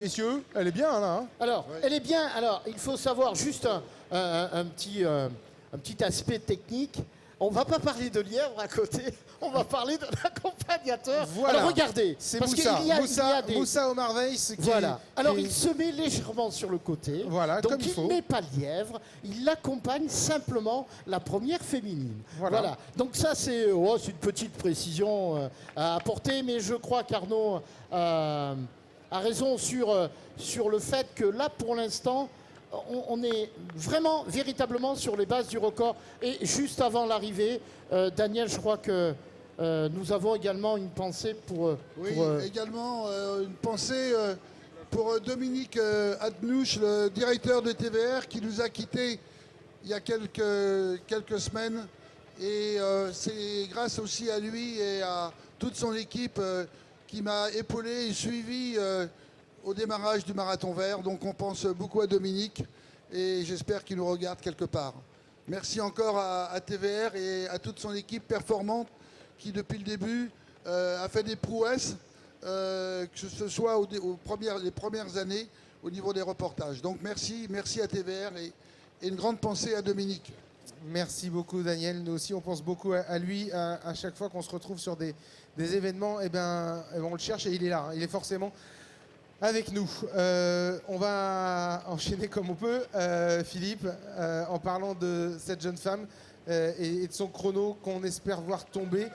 Messieurs, elle est bien là. Hein. Alors, ouais. Elle est bien. Alors, il faut savoir juste un petit aspect technique. On ne va pas parler de lièvre à côté, on va parler de l'accompagnateur. Voilà. Alors regardez, c'est parce Moussa. qu'il y a des... Moussa Omar Weiss. Voilà. Alors il se met légèrement sur le côté. Voilà, donc comme il faut. Il ne met pas le lièvre, il accompagne simplement la première féminine. Voilà. Donc ça c'est une petite précision à apporter, mais je crois qu'Arnaud a raison sur le fait que là pour l'instant, on est vraiment, véritablement sur les bases du record. Et juste avant l'arrivée, Daniel, je crois que nous avons également une pensée pour... également une pensée pour Dominique Adnouch, le directeur de TVR, qui nous a quittés il y a quelques semaines. Et c'est grâce aussi à lui et à toute son équipe qui m'a épaulé et suivi au démarrage du Marathon Vert. Donc on pense beaucoup à Dominique et j'espère qu'il nous regarde quelque part. Merci encore à TVR et à toute son équipe performante qui depuis le début a fait des prouesses, que ce soit les premières années au niveau des reportages. Donc merci à TVR et une grande pensée à Dominique. Merci beaucoup Daniel, nous aussi on pense beaucoup à lui, à chaque fois qu'on se retrouve sur des événements, on le cherche et il est là, il est forcément avec nous. On va enchaîner comme on peut, Philippe, en parlant de cette jeune femme et de son chrono qu'on espère voir tomber,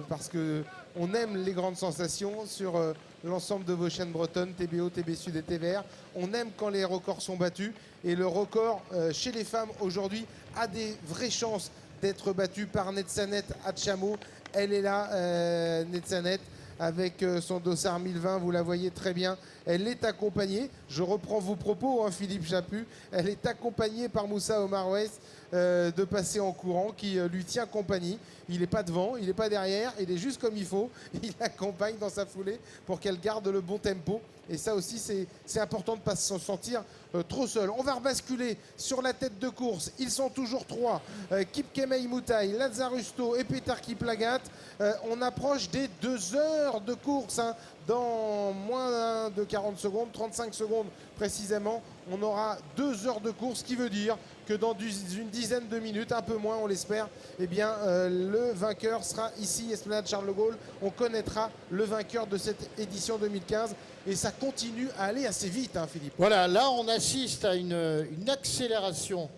parce qu'on aime les grandes sensations sur l'ensemble de vos chaînes bretonnes, TBO, TB Sud et TVR. On aime quand les records sont battus, et le record chez les femmes aujourd'hui a des vraies chances d'être battu par Netsanet Hatchamo. Elle est là, Netsanet, avec son dossard 1020, vous la voyez très bien. Elle est accompagnée, je reprends vos propos, hein, Philippe Chaput, elle est accompagnée par Moussa Omar Weiss de passer en courant, qui lui tient compagnie. Il n'est pas devant, il n'est pas derrière, il est juste comme il faut. Il l'accompagne dans sa foulée pour qu'elle garde le bon tempo. Et ça aussi, c'est important de ne pas se sentir trop seul. On va rebasculer sur la tête de course. Ils sont toujours trois. Kipkemei Mutai, Lazzarusto et Petar Kiplagat. On approche des 2 heures de course. Hein. Dans moins de 40 secondes, 35 secondes précisément, on aura 2 heures de course, ce qui veut dire que dans une dizaine de minutes, un peu moins on l'espère, le vainqueur sera ici, Esplanade Charles de Gaulle. On connaîtra le vainqueur de cette édition 2015 et ça continue à aller assez vite, hein, Philippe. Voilà, là on assiste à une accélération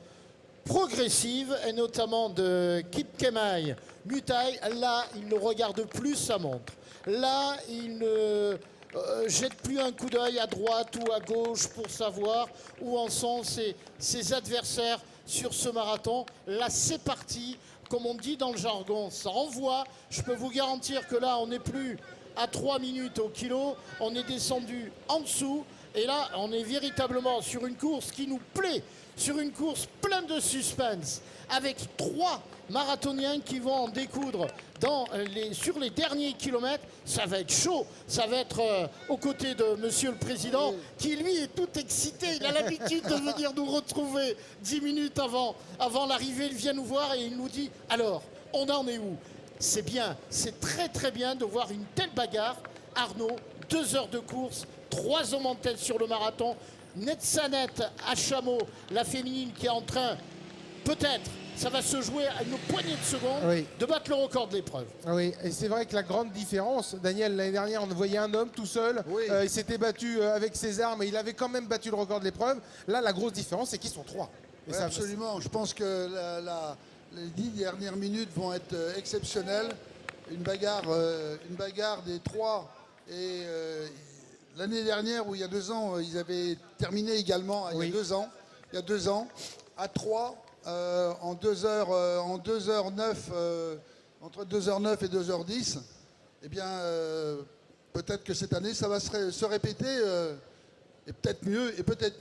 progressive, et notamment de Kipkemei Mutai. Là, il ne regarde plus sa montre. Là, il ne jette plus un coup d'œil à droite ou à gauche pour savoir où en sont ses adversaires sur ce marathon. Là, c'est parti. Comme on dit dans le jargon, ça envoie. Je peux vous garantir que là, on n'est plus à 3 minutes au kilo. On est descendu en dessous. Et là, on est véritablement sur une course qui nous plaît, sur une course pleine de suspense, avec 3 marathoniens qui vont en découdre sur les derniers kilomètres. Ça va être chaud, ça va être aux côtés de Monsieur le Président, qui lui est tout excité. Il a l'habitude de venir nous retrouver 10 minutes avant l'arrivée. Il vient nous voir et il nous dit « Alors, on en est où ?» C'est bien, c'est très très bien de voir une telle bagarre. Arnaud, 2 heures de course, 3 hommes en tête sur le marathon. Netsanet Hatchamo, la féminine, qui est en train, peut-être, ça va se jouer à une poignée de secondes, de battre le record de l'épreuve. Oui, et c'est vrai que la grande différence, Daniel, l'année dernière, on voyait un homme tout seul, il s'était battu avec ses armes et il avait quand même battu le record de l'épreuve. Là, la grosse différence, c'est qu'ils sont 3. Et ça, absolument, je pense que les 10 dernières minutes vont être exceptionnelles. Une bagarre des 3 et... l'année dernière, ou il y a 2 ans, ils avaient terminé également, il y a 2 ans, à 3, en 2h09, entre 2h09 et 2h10. Eh bien, peut-être que cette année, ça va se répéter, et peut-être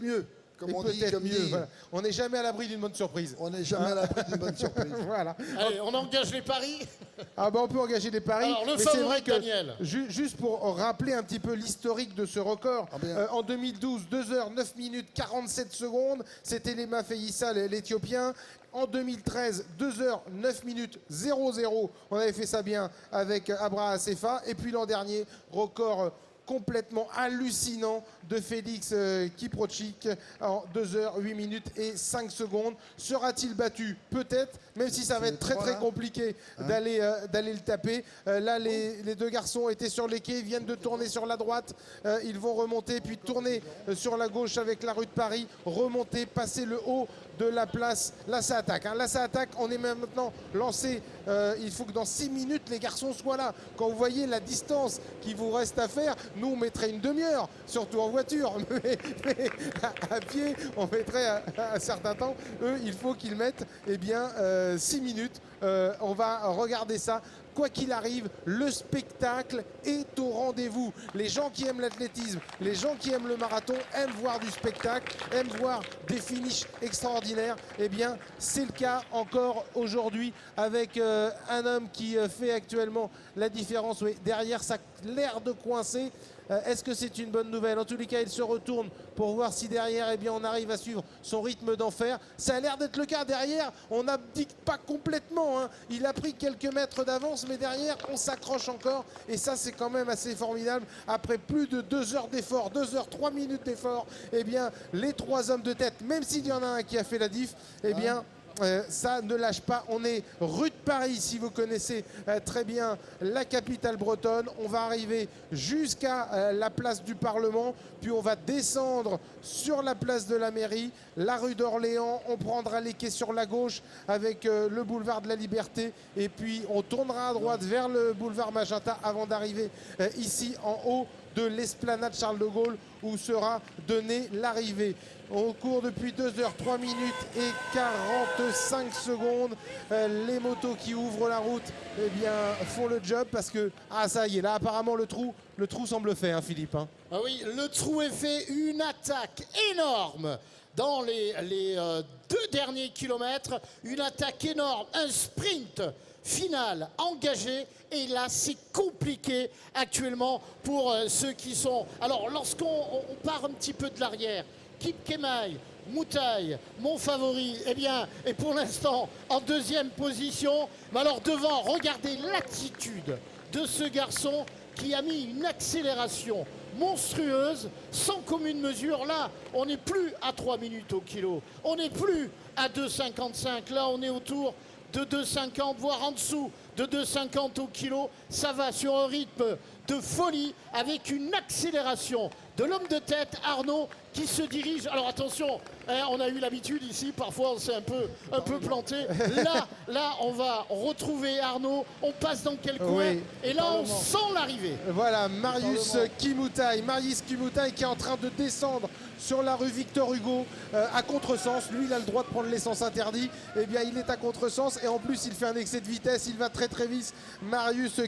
mieux. Comme on dit, voilà. On n'est jamais à l'abri d'une bonne surprise. On n'est jamais à l'abri d'une bonne surprise. Voilà. Allez, on engage les paris. On peut engager des paris. Alors, le mais favori, c'est vrai que, Daniel. Juste pour rappeler un petit peu l'historique de ce record, en 2012, 2 heures, 9 minutes, 47 secondes, c'était Lema Feyissa, l'Éthiopien. En 2013, 2 heures, 9 minutes, 00. On avait fait ça bien avec Abraha Sefa. Et puis l'an dernier, record complètement hallucinant de Félix Kiprotchik en 2 heures, 8 minutes et 5 secondes. Sera-t-il battu? Peut-être, même si ça va être très très compliqué d'aller le taper. Là, les deux garçons étaient sur les quais, viennent de tourner sur la droite. Ils vont remonter, puis tourner sur la gauche avec la rue de Paris, remonter, passer le haut de la place. Là, ça attaque. Là, ça attaque. On est même maintenant lancé. Il faut que dans 6 minutes, les garçons soient là. Quand vous voyez la distance qu'il vous reste à faire, nous, on mettrait une demi-heure, surtout en voiture. Mais à pied, on mettrait un certain temps. Eux, il faut qu'ils mettent 6 minutes. On va regarder ça. Quoi qu'il arrive, le spectacle est au rendez-vous. Les gens qui aiment l'athlétisme, les gens qui aiment le marathon, aiment voir du spectacle, aiment voir des finishes extraordinaires. Eh bien, c'est le cas encore aujourd'hui avec un homme qui fait actuellement la différence. Oui, derrière, ça a l'air de coincer. Est-ce que c'est une bonne nouvelle? En tous les cas, il se retourne pour voir si derrière, on arrive à suivre son rythme d'enfer. Ça a l'air d'être le cas. Derrière, on n'abdique pas complètement. Il a pris quelques mètres d'avance, mais derrière, on s'accroche encore. Et ça, c'est quand même assez formidable. Après plus de 2 heures d'effort, 2 heures, 3 minutes d'effort, les 3 hommes de tête, même s'il y en a un qui a fait la diff, ça ne lâche pas. On est rue de Paris, si vous connaissez très bien la capitale bretonne. On va arriver jusqu'à la place du Parlement, puis on va descendre sur la place de la mairie, la rue d'Orléans. On prendra les quais sur la gauche avec le boulevard de la Liberté, et puis on tournera à droite vers le boulevard Magenta avant d'arriver ici en haut de l'esplanade Charles de Gaulle, où sera donnée l'arrivée. On court depuis 2 heures, 3 minutes et 45 secondes. Les motos qui ouvrent la route font le job, parce que, ça y est, là apparemment le trou semble fait, Philippe. Ah oui, le trou est fait. Une attaque énorme dans les 2 derniers kilomètres. Une attaque énorme, un sprint final engagé. Et là, c'est compliqué actuellement pour ceux qui sont... Alors, lorsqu'on part un petit peu de l'arrière, Kip Kemal, Moutaï, mon favori, est pour l'instant en 2e position. Mais alors devant, regardez l'attitude de ce garçon qui a mis une accélération monstrueuse, sans commune mesure. Là, on n'est plus à 3 minutes au kilo, on n'est plus à 2,55. Là, on est autour de 2,50, voire en dessous de 2,50 au kilo. Ça va sur un rythme de folie, avec une accélération de l'homme de tête, Arnaud, qui se dirige. Alors attention, on a eu l'habitude ici, parfois on s'est un peu planté. Là, on va retrouver Arnaud, on passe dans quel coin, oui, et là on sent l'arrivée. Voilà, Marius Kimoutaï qui est en train de descendre sur la rue Victor Hugo à contresens. Lui, il a le droit de prendre l'essence interdit. Il est à contresens, et en plus il fait un excès de vitesse, il va très très vite. Marius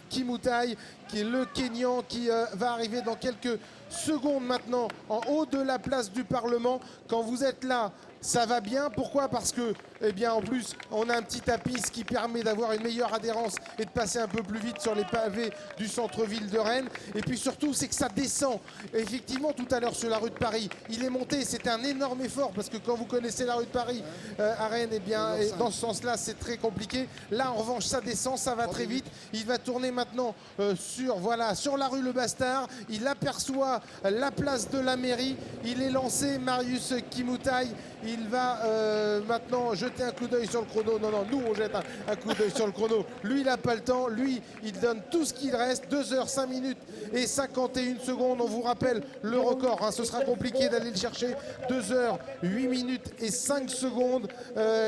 Kimoutaï, qui est le Kenyan, qui va arriver dans quelques secondes maintenant en haut de la place du Parlement. Quand vous êtes là, ça va bien. Pourquoi? Parce que, en plus, on a un petit tapis, ce qui permet d'avoir une meilleure adhérence et de passer un peu plus vite sur les pavés du centre-ville de Rennes. Et puis surtout, c'est que ça descend. Effectivement, tout à l'heure sur la rue de Paris, il est monté. C'était un énorme effort, parce que quand vous connaissez la rue de Paris à Rennes, et dans ce sens-là, c'est très compliqué. Là, en revanche, ça descend, ça va très vite. Il va tourner maintenant sur la rue Le Bastard. Il aperçoit la place de la mairie. Il est lancé, Marius Kimoutaï. Il va maintenant jeter un coup d'œil sur le chrono. Non, nous on jette un coup d'œil sur le chrono. Lui, il n'a pas le temps. Lui, il donne tout ce qu'il reste. 2 heures, 5 minutes et 51 secondes. On vous rappelle le record. Ce sera compliqué d'aller le chercher. 2 heures, 8 minutes et 5 secondes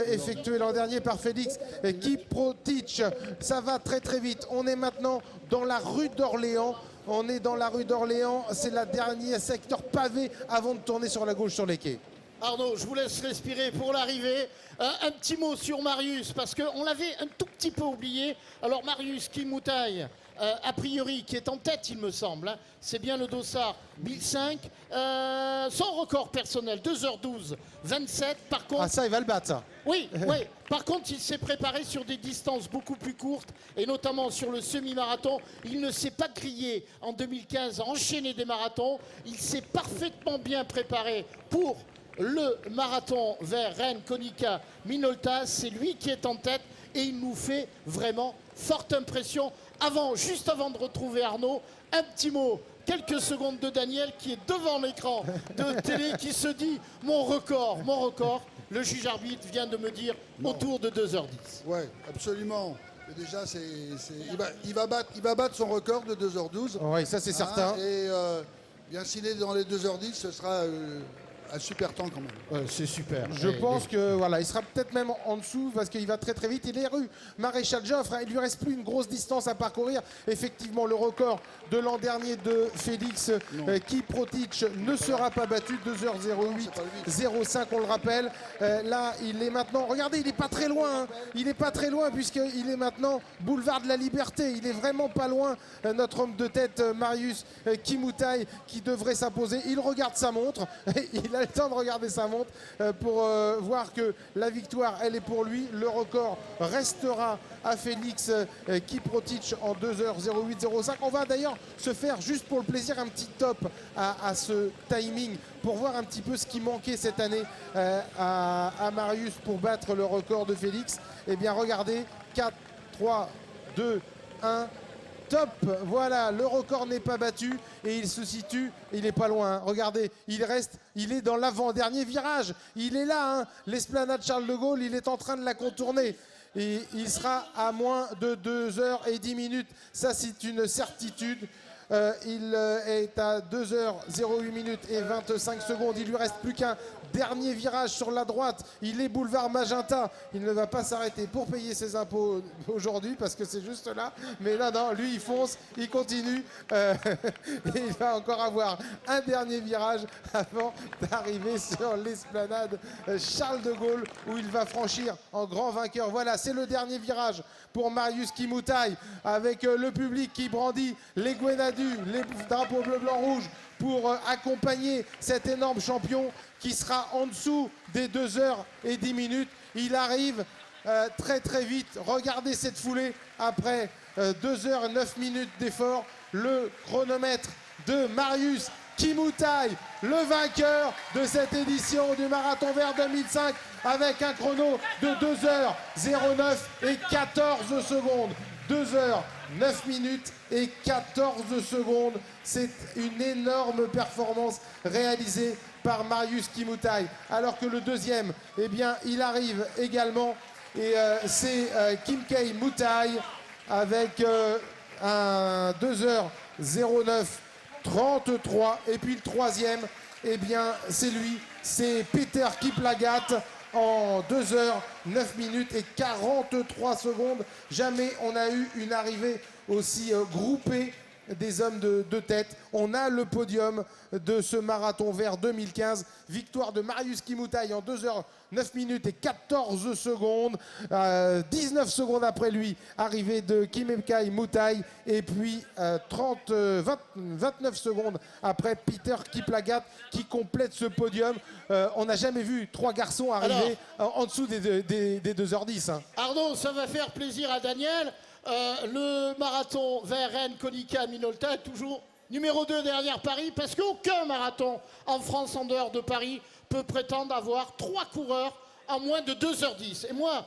effectué l'an dernier par Félix Kiprotchik. Ça va très très vite. On est maintenant dans la rue d'Orléans. C'est la dernière secteur pavé avant de tourner sur la gauche sur les quais. Arnaud, je vous laisse respirer pour l'arrivée. Un petit mot sur Marius, parce qu'on l'avait un tout petit peu oublié. Alors Marius Kimoutaï, a priori, qui est en tête, il me semble. C'est bien le dossard 1005. Son record personnel, 2h12, 27. Par contre... ça, il va le battre, ça. Oui. Par contre, il s'est préparé sur des distances beaucoup plus courtes, et notamment sur le semi-marathon. Il ne s'est pas grillé en 2015 à enchaîner des marathons. Il s'est parfaitement bien préparé pour le marathon vers Rennes, Konica, Minolta. C'est lui qui est en tête, et il nous fait vraiment forte impression. Juste avant de retrouver Arnaud, un petit mot quelques secondes de Daniel qui est devant l'écran de télé qui se dit mon record. Le juge arbitre vient de me dire autour de 2h10. Ouais, absolument. Mais déjà, il va battre son record de 2h12. Oui, ça c'est certain. Et bien s'il est dans les 2h10, ce sera un super temps quand même. C'est super. Je pense que voilà, il sera peut-être même en dessous parce qu'il va très très vite. Il est rue Maréchal Joffre, il lui reste plus une grosse distance à parcourir. Effectivement, le record de l'an dernier de Félix Kiprotich ne sera pas battu. 2h08, 05, on le rappelle. Là, il est maintenant. Regardez, il n'est pas très loin. Hein. Il n'est pas très loin puisqu'il est maintenant boulevard de la Liberté. Il est vraiment pas loin. Notre homme de tête, Marius Kimoutai, qui devrait s'imposer. Il regarde sa montre. Il a le temps de regarder sa montre pour voir que la victoire, elle est pour lui. Le record restera à Félix Kiprotich en 2h08, 05. On va d'ailleurs se faire, juste pour le plaisir, un petit top à ce timing pour voir un petit peu ce qui manquait cette année à Marius pour battre le record de Félix. Eh bien, regardez, 4, 3, 2, 1... Top, voilà, le record n'est pas battu et il se situe, il n'est pas loin. Hein. Regardez, il est dans l'avant-dernier virage. Il est là, hein. L'esplanade Charles de Gaulle, il est en train de la contourner. Et il sera à moins de 2h10. Ça, c'est une certitude. Il est à 2h08 et 25 secondes. Il lui reste plus qu'un dernier virage sur la droite. Il est boulevard Magenta. Il ne va pas s'arrêter pour payer ses impôts aujourd'hui parce que c'est juste là. Mais là, non, lui, il fonce, il continue. Et il va encore avoir un dernier virage avant d'arriver sur l'esplanade Charles de Gaulle où il va franchir en grand vainqueur. Voilà, c'est le dernier virage pour Marius Kimoutai avec le public qui brandit les Gwenadu, les drapeaux bleu, blanc, rouge pour accompagner cet énorme champion qui sera en dessous des 2h10. Il arrive très très vite. Regardez cette foulée après 2h09 d'effort. Le chronomètre de Marius Kimoutai, le vainqueur de cette édition du Marathon Vert 2005 avec un chrono de 2h09 et 14 secondes. 2h09 et 14 secondes. C'est une énorme performance réalisée par Marius Kimoutai. Alors que le deuxième, eh bien, il arrive également. Et c'est Kimkei Mutai avec un 2h09 33. Et puis le troisième, eh bien, c'est lui. C'est Peter Kiplagat en 2h09 et 43 secondes. Jamais on a eu une arrivée aussi groupée des hommes de tête. On a le podium de ce marathon vert 2015. Victoire de Marius Kimoutai en 2h09 et 14 secondes. 19 secondes après lui, arrivée de Kimkei Mutai. Et puis 29 secondes après Peter Kiplagat qui complète ce podium. On n'a jamais vu trois garçons arriver en dessous des 2h10. Hein. Arnaud, ça va faire plaisir à Daniel. Le marathon vers Rennes, Konica, Minolta est toujours numéro 2 derrière Paris parce qu'aucun marathon en France en dehors de Paris peut prétendre avoir 3 coureurs en moins de 2h10. Et moi,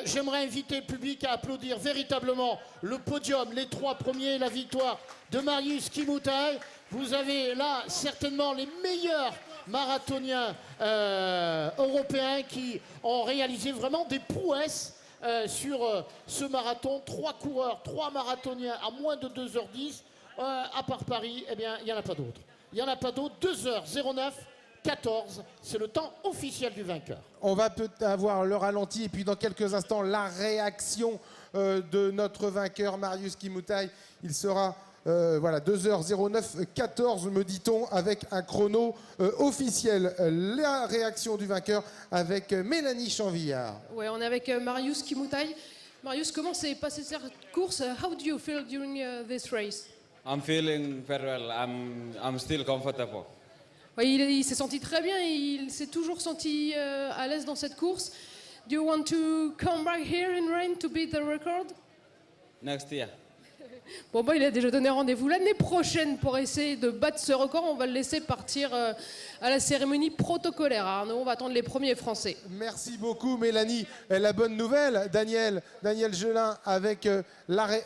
j'aimerais inviter le public à applaudir véritablement le podium, les 3 premiers, la victoire de Marius Kimoutai. Vous avez là certainement les meilleurs marathoniens européens qui ont réalisé vraiment des prouesses sur ce marathon. 3 coureurs, 3 marathoniens à moins de 2h10. À part Paris, eh bien, il n'y en a pas d'autres. Il n'y en a pas d'autres. 2h09, 14, c'est le temps officiel du vainqueur. On va peut-être avoir le ralenti et puis dans quelques instants, la réaction de notre vainqueur, Marius Kimoutai. Il sera... voilà, 2h09, 14 me dit-on, avec un chrono officiel. La réaction du vainqueur avec Mélanie Chanvillard. Ouais, on est avec Marius Kimoutai. Marius, comment s'est passée cette course? How do you feel during this race? I'm feeling very well. I'm still comfortable. Ouais, il s'est senti très bien, il s'est toujours senti à l'aise dans cette course. Do you want to come back here in Rennes to beat the record? Next year. Bon, bah, il a déjà donné rendez-vous l'année prochaine pour essayer de battre ce record. On va le laisser partir à la cérémonie protocolaire. Arnaud, on va attendre les premiers Français. Merci beaucoup, Mélanie. La bonne nouvelle, Daniel Gelin, avec la